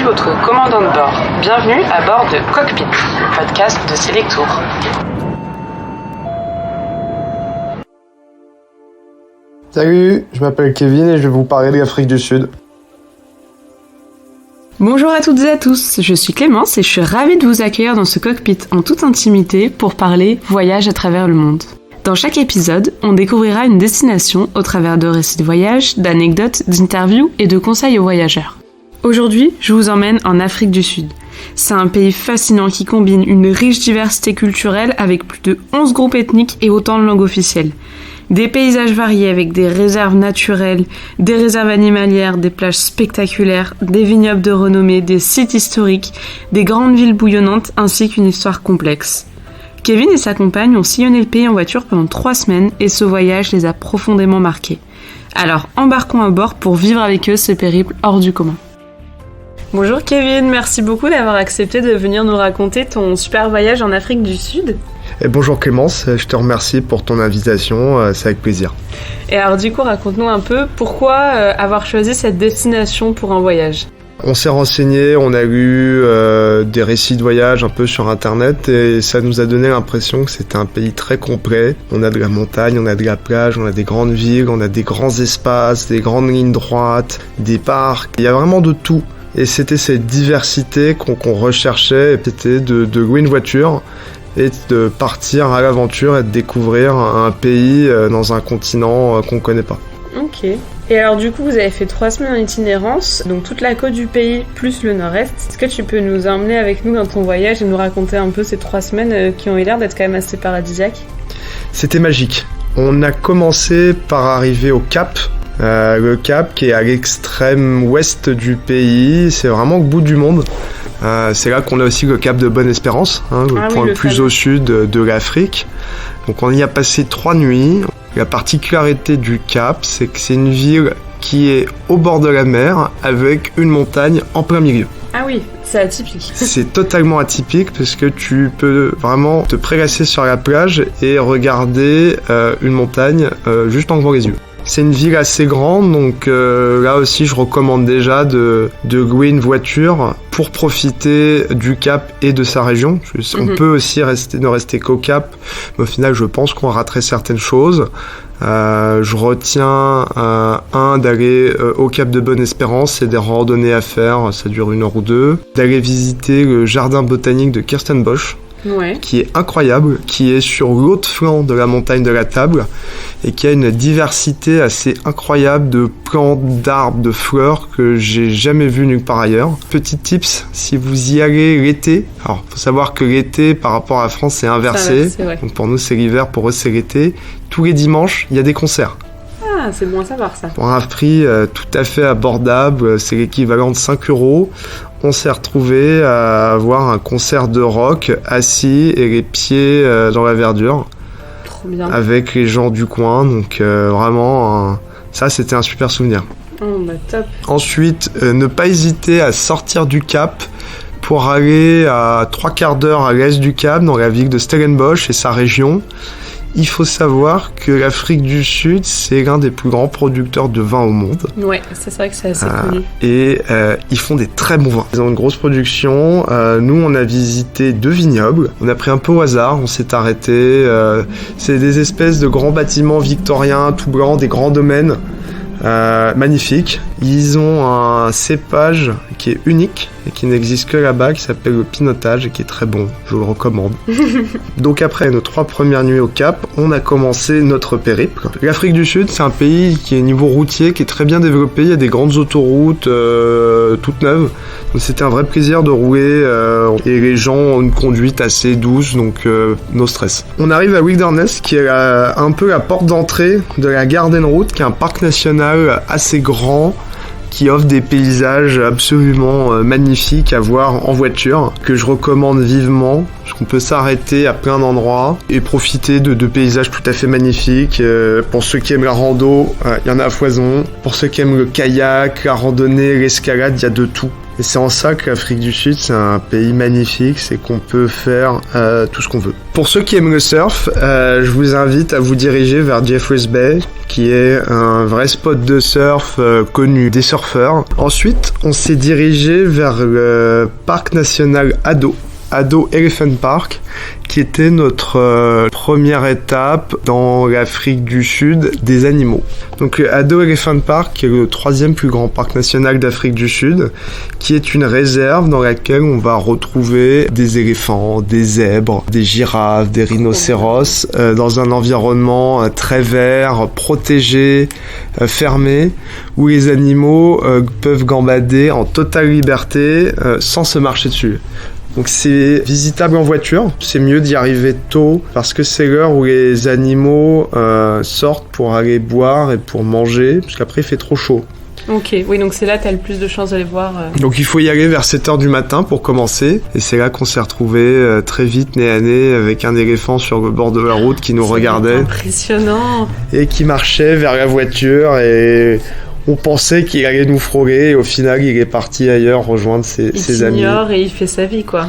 votre commandant de bord. Bienvenue à bord de Cockpit, le podcast de Selectour. Salut, je m'appelle Kevin et je vais vous parler de l'Afrique du Sud. Bonjour à toutes et à tous, je suis Clémence et je suis ravie de vous accueillir dans ce cockpit en toute intimité pour parler voyage à travers le monde. Dans chaque épisode, on découvrira une destination au travers de récits de voyage, d'anecdotes, d'interviews et de conseils aux voyageurs. Aujourd'hui, je vous emmène en Afrique du Sud. C'est un pays fascinant qui combine une riche diversité culturelle avec plus de 11 groupes ethniques et autant de langues officielles. Des paysages variés avec des réserves naturelles, des réserves animalières, des plages spectaculaires, des vignobles de renommée, des sites historiques, des grandes villes bouillonnantes ainsi qu'une histoire complexe. Kevin et sa compagne ont sillonné le pays en voiture pendant 3 semaines et ce voyage les a profondément marqués. Alors embarquons à bord pour vivre avec eux ce périple hors du commun. Bonjour Kevin, merci beaucoup d'avoir accepté de venir nous raconter ton super voyage en Afrique du Sud. Et bonjour Clémence, je te remercie pour ton invitation, c'est avec plaisir. Et alors du coup, raconte-nous un peu pourquoi avoir choisi cette destination pour un voyage. On s'est renseigné, on a lu des récits de voyage un peu sur internet et ça nous a donné l'impression que c'était un pays très complet. On a de la montagne, on a de la plage, on a des grandes villes, on a des grands espaces, des grandes lignes droites, des parcs, il y a vraiment de tout. Et c'était cette diversité qu'on recherchait, c'était de louer une voiture et de partir à l'aventure et de découvrir un pays dans un continent qu'on ne connaît pas. Ok. Et alors du coup, vous avez fait 3 semaines en itinérance, donc toute la côte du pays plus le nord-est. Est-ce que tu peux nous emmener avec nous dans ton voyage et nous raconter un peu ces 3 semaines qui ont eu l'air d'être quand même assez paradisiaques ? C'était magique. On a commencé par arriver au Cap. Le Cap qui est à l'extrême ouest du pays, c'est vraiment au bout du monde. C'est là qu'on a aussi le Cap de Bonne-Espérance, le point le plus au sud de l'Afrique. Donc on y a passé 3 nuits. La particularité du Cap, c'est que c'est une ville qui est au bord de la mer avec une montagne en plein milieu. Ah oui, c'est atypique. C'est totalement atypique parce que tu peux vraiment te prélasser sur la plage et regarder une montagne juste en ouvrant les yeux. C'est une ville assez grande, donc là aussi je recommande déjà de louer une voiture pour profiter du Cap et de sa région. On peut aussi ne rester qu'au Cap, mais au final je pense qu'on raterait certaines choses. Je retiens d'aller au Cap de Bonne-Espérance, c'est des randonnées à faire, ça dure 1 heure ou 2. D'aller visiter le jardin botanique de Kirstenbosch. Ouais. Qui est incroyable, qui est sur l'autre flanc de la montagne de la Table et qui a une diversité assez incroyable de plantes, d'arbres, de fleurs que j'ai jamais vu nulle part ailleurs. Petit tips, si vous y allez l'été, alors faut savoir que l'été par rapport à la France c'est inversé, ouais. Donc pour nous c'est l'hiver, pour eux c'est l'été. Tous les dimanches il y a des concerts. Ah, c'est bon à savoir ça. Pour un prix tout à fait abordable, c'est l'équivalent de 5 €. On s'est retrouvé à voir un concert de rock assis et les pieds dans la verdure. Trop bien. Avec les gens du coin, donc vraiment, ça c'était un super souvenir. Oh bah top. Ensuite, ne pas hésiter à sortir du Cap pour aller à 3/4 d'heure à l'est du Cap, dans la ville de Stellenbosch et sa région. Il faut savoir que l'Afrique du Sud, c'est l'un des plus grands producteurs de vin au monde. Ouais, c'est vrai que c'est assez connu. Et ils font des très bons vins. Ils ont une grosse production. Nous, on a visité 2 vignobles. On a pris un peu au hasard, on s'est arrêté. C'est des espèces de grands bâtiments victoriens, tout blancs, des grands domaines. Magnifiques. Ils ont un cépage qui est unique et qui n'existe que là-bas, qui s'appelle le pinotage et qui est très bon, je le recommande. Donc après nos 3 premières nuits au Cap, on a commencé notre périple. L'Afrique du Sud, c'est un pays qui est niveau routier, qui est très bien développé, il y a des grandes autoroutes toutes neuves, donc c'était un vrai plaisir de rouler et les gens ont une conduite assez douce, donc no stress. On arrive à Wilderness, qui est un peu la porte d'entrée de la Garden Route, qui est un parc national assez grand, qui offre des paysages absolument magnifiques à voir en voiture, que je recommande vivement, parce qu'on peut s'arrêter à plein d'endroits et profiter de paysages tout à fait magnifiques. Pour ceux qui aiment la rando, il y en a à foison. Pour ceux qui aiment le kayak, la randonnée, l'escalade, il y a de tout. Et c'est en ça que l'Afrique du Sud, c'est un pays magnifique, c'est qu'on peut faire tout ce qu'on veut. Pour ceux qui aiment le surf, je vous invite à vous diriger vers Jeffreys Bay, qui est un vrai spot de surf connu des surfeurs. Ensuite, on s'est dirigé vers le parc national Ado Elephant Park, qui était notre première étape dans l'Afrique du Sud des animaux. Donc Ado Elephant Park, qui est le 3e plus grand parc national d'Afrique du Sud, qui est une réserve dans laquelle on va retrouver des éléphants, des zèbres, des girafes, des rhinocéros, dans un environnement très vert, protégé, fermé, où les animaux peuvent gambader en totale liberté sans se marcher dessus. Donc c'est visitable en voiture, c'est mieux d'y arriver tôt parce que c'est l'heure où les animaux sortent pour aller boire et pour manger, parce qu'après il fait trop chaud. Ok, oui, donc c'est là que tu as le plus de chances de les voir. Donc il faut y aller vers 7h du matin pour commencer, et c'est là qu'on s'est retrouvé très vite nez à nez avec un éléphant sur le bord de la route qui nous regardait. Impressionnant. Et qui marchait vers la voiture, et on pensait qu'il allait nous frôler, et au final il est parti ailleurs rejoindre ses amis. Il t'ignore et il fait sa vie, quoi.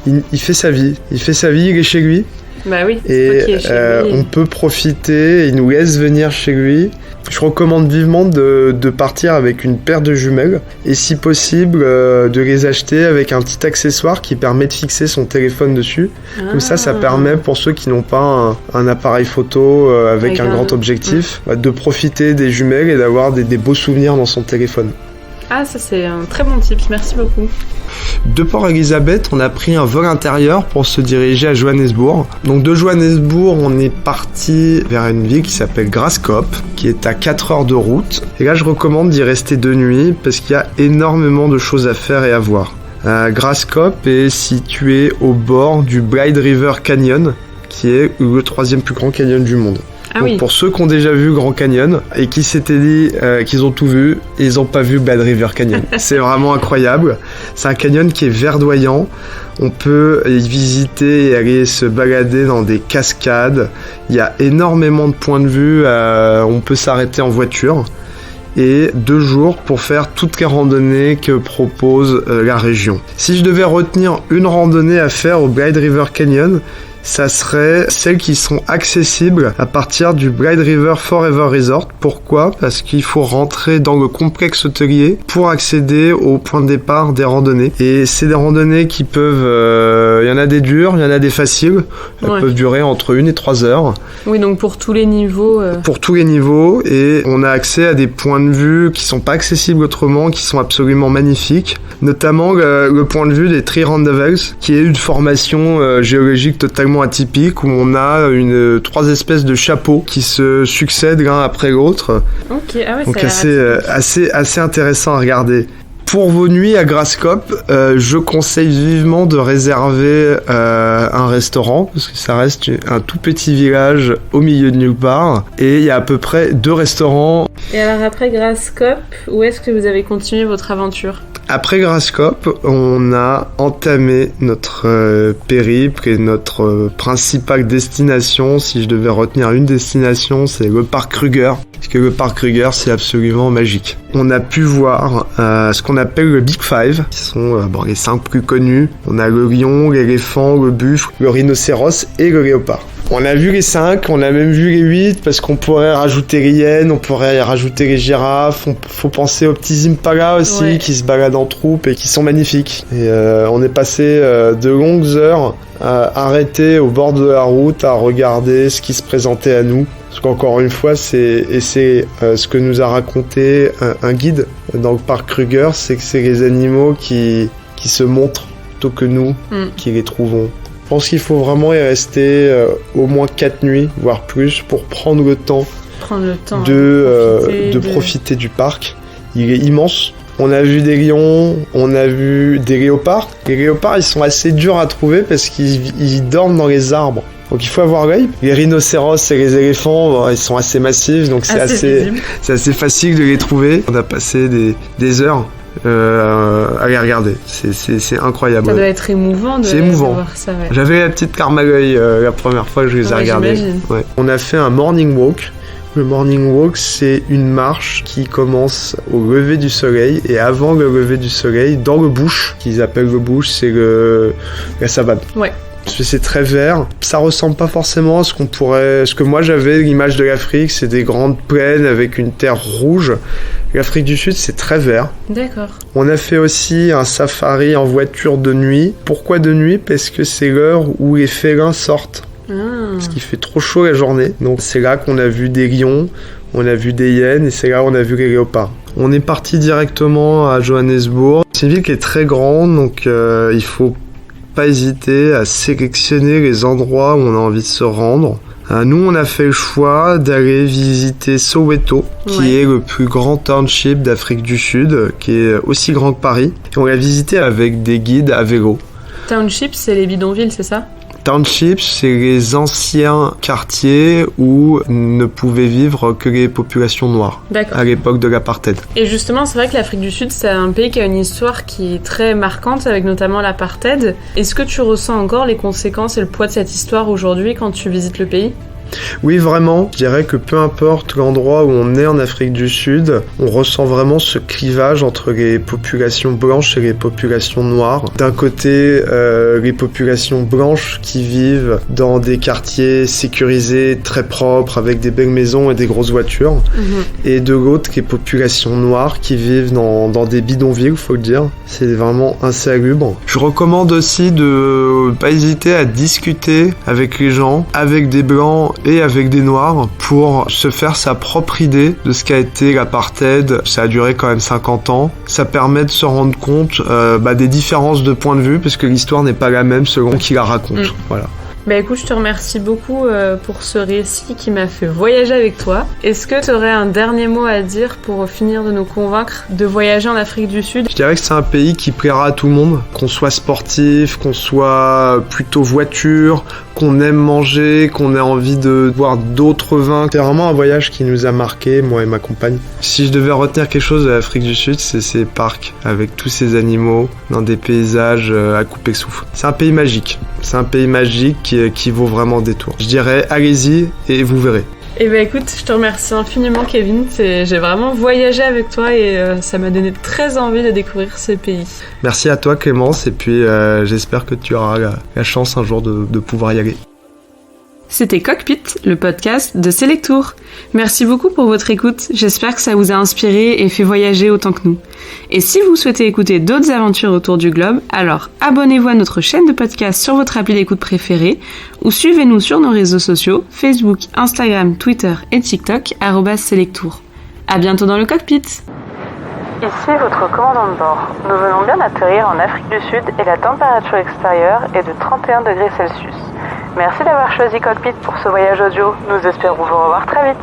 Il fait sa vie, il est chez lui. Bah oui, c'est et toi qui es chez lui. On peut profiter, il nous laisse venir chez lui. Je recommande vivement de partir avec une paire de jumelles, et si possible de les acheter avec un petit accessoire qui permet de fixer son téléphone dessus. Comme ça permet pour ceux qui n'ont pas un appareil photo avec un grand objectif, de profiter des jumelles et d'avoir des beaux souvenirs dans son téléphone. Ah, ça c'est un très bon tip, merci beaucoup. De Port Elizabeth, on a pris un vol intérieur pour se diriger à Johannesburg. Donc de Johannesburg, on est parti vers une ville qui s'appelle Graskop, qui est à 4 heures de route. Et là, je recommande d'y rester 2 nuits parce qu'il y a énormément de choses à faire et à voir. Graskop est situé au bord du Blyde River Canyon, qui est le 3e plus grand canyon du monde. Ah donc oui. pour ceux qui ont déjà vu Grand Canyon et qui s'étaient dit qu'ils ont tout vu, ils n'ont pas vu Blyde River Canyon. C'est vraiment incroyable. C'est un canyon qui est verdoyant. On peut y visiter et aller se balader dans des cascades. Il y a énormément de points de vue. On peut s'arrêter en voiture. Et 2 jours pour faire toutes les randonnées que propose la région. Si je devais retenir une randonnée à faire au Blyde River Canyon, ça serait celles qui sont accessibles à partir du Blyde River Forever Resort. Pourquoi ? Parce qu'il faut rentrer dans le complexe hôtelier pour accéder au point de départ des randonnées. Et c'est des randonnées qui peuvent... Il y en a des dures, il y en a des faciles. Elles peuvent durer entre 1 et 3 heures. Oui, donc pour tous les niveaux... Pour tous les niveaux, et on a accès à des points de vue qui sont pas accessibles autrement, qui sont absolument magnifiques. Notamment le point de vue des Three Rondavels, qui est une formation géologique totalement atypique où on a 3 espèces de chapeaux qui se succèdent l'un après l'autre. Ok, ah ouais, donc ça assez intéressant à regarder. Pour vos nuits à Graskop, je conseille vivement de réserver un restaurant parce que ça reste un tout petit village au milieu de nulle part et il y a à peu près 2 restaurants. Et alors après Graskop, où est-ce que vous avez continué votre aventure ? Après Graskop, on a entamé notre périple et notre principale destination. Si je devais retenir une destination, c'est le parc Kruger. Parce que le parc Kruger, c'est absolument magique. On a pu voir ce qu'on appelle le Big Five, qui sont les 5 plus connus. On a le lion, l'éléphant, le buffle, le rhinocéros et le léopard. On a vu les 5, on a même vu les 8 parce qu'on pourrait rajouter les hyènes, on pourrait rajouter les girafes, faut penser aux petits impalas aussi qui se baladent en troupe et qui sont magnifiques. Et on est passé de longues heures arrêtés au bord de la route à regarder ce qui se présentait à nous. Parce qu'encore une fois, c'est ce que nous a raconté un guide dans le parc Kruger, c'est que c'est les animaux qui se montrent plutôt que nous qui les trouvons. Je pense qu'il faut vraiment y rester au moins 4 nuits, voire plus, pour prendre le temps de profiter du parc. Il est immense. On a vu des lions, on a vu des léopards. Les léopards, ils sont assez durs à trouver parce qu'ils dorment dans les arbres. Donc il faut avoir l'œil. Les rhinocéros et les éléphants, ils sont assez massifs, donc c'est assez facile de les trouver. On a passé des heures à les regarder. C'est incroyable. Ça doit être émouvant de voir ça. Ouais. J'avais la petite larme à l'œil la première fois que je les ai regardés. Ouais. On a fait un morning walk Le morning walk, c'est une marche qui commence au lever du soleil et avant le lever du soleil, dans le bush, qu'ils appellent le bush, c'est la savane. Ouais. C'est très vert. Ça ressemble pas forcément à ce que moi j'avais, l'image de l'Afrique, c'est des grandes plaines avec une terre rouge. L'Afrique du Sud, c'est très vert. D'accord. On a fait aussi un safari en voiture de nuit. Pourquoi de nuit ? Parce que c'est l'heure où les félins sortent. Parce qu'il fait trop chaud la journée. Donc c'est là qu'on a vu des lions, on a vu des hyènes et c'est là où on a vu les léopards. On est parti directement à Johannesburg. C'est une ville qui est très grande, donc il faut pas hésiter à sélectionner les endroits où on a envie de se rendre. Nous, on a fait le choix d'aller visiter Soweto, qui est le plus grand township d'Afrique du Sud, qui est aussi grand que Paris. Et on l'a visité avec des guides à vélo. Township, c'est les bidonvilles, c'est ça ? Townships, c'est les anciens quartiers où ne pouvaient vivre que les populations noires. D'accord. À l'époque de l'apartheid. Et justement, c'est vrai que l'Afrique du Sud, c'est un pays qui a une histoire qui est très marquante, avec notamment l'apartheid. Est-ce que tu ressens encore les conséquences et le poids de cette histoire aujourd'hui quand tu visites le pays ? Oui, vraiment. Je dirais que peu importe l'endroit où on est en Afrique du Sud, on ressent vraiment ce clivage entre les populations blanches et les populations noires. D'un côté, les populations blanches qui vivent dans des quartiers sécurisés, très propres, avec des belles maisons et des grosses voitures. Et de l'autre, les populations noires qui vivent dans des bidonvilles, faut le dire. C'est vraiment insalubre. Je recommande aussi de pas hésiter à discuter avec les gens, avec des blancs et avec des noirs, pour se faire sa propre idée de ce qu'a été l'apartheid. Ça a duré quand même 50 ans. Ça permet de se rendre compte des différences de point de vue, parce que l'histoire n'est pas la même selon qui la raconte. Voilà. Bah écoute, je te remercie beaucoup pour ce récit qui m'a fait voyager avec toi. Est-ce que tu aurais un dernier mot à dire pour finir de nous convaincre de voyager en Afrique du Sud ? Je dirais que c'est un pays qui plaira à tout le monde, qu'on soit sportif, qu'on soit plutôt voiture, qu'on aime manger, qu'on ait envie de boire d'autres vins. C'est vraiment un voyage qui nous a marqué, moi et ma compagne. Si je devais retenir quelque chose de l'Afrique du Sud, c'est ces parcs avec tous ces animaux dans des paysages à couper le souffle. C'est un pays magique. C'est un pays magique qui vaut vraiment le détour. Je dirais, allez-y et vous verrez. Eh ben écoute, je te remercie infiniment Kevin, j'ai vraiment voyagé avec toi et ça m'a donné très envie de découvrir ce pays. Merci à toi Clémence et puis j'espère que tu auras la chance un jour de pouvoir y aller. C'était Cockpit, le podcast de Selectour. Merci beaucoup pour votre écoute, j'espère que ça vous a inspiré et fait voyager autant que nous. Et si vous souhaitez écouter d'autres aventures autour du globe, alors abonnez-vous à notre chaîne de podcast sur votre appli d'écoute préférée ou suivez-nous sur nos réseaux sociaux, Facebook, Instagram, Twitter et TikTok, @Selectour. À bientôt dans le cockpit. Ici votre commandant de bord. Nous venons bien d'atterrir en Afrique du Sud et la température extérieure est de 31 degrés Celsius. Merci d'avoir choisi Cockpit pour ce voyage audio. Nous espérons vous revoir très vite.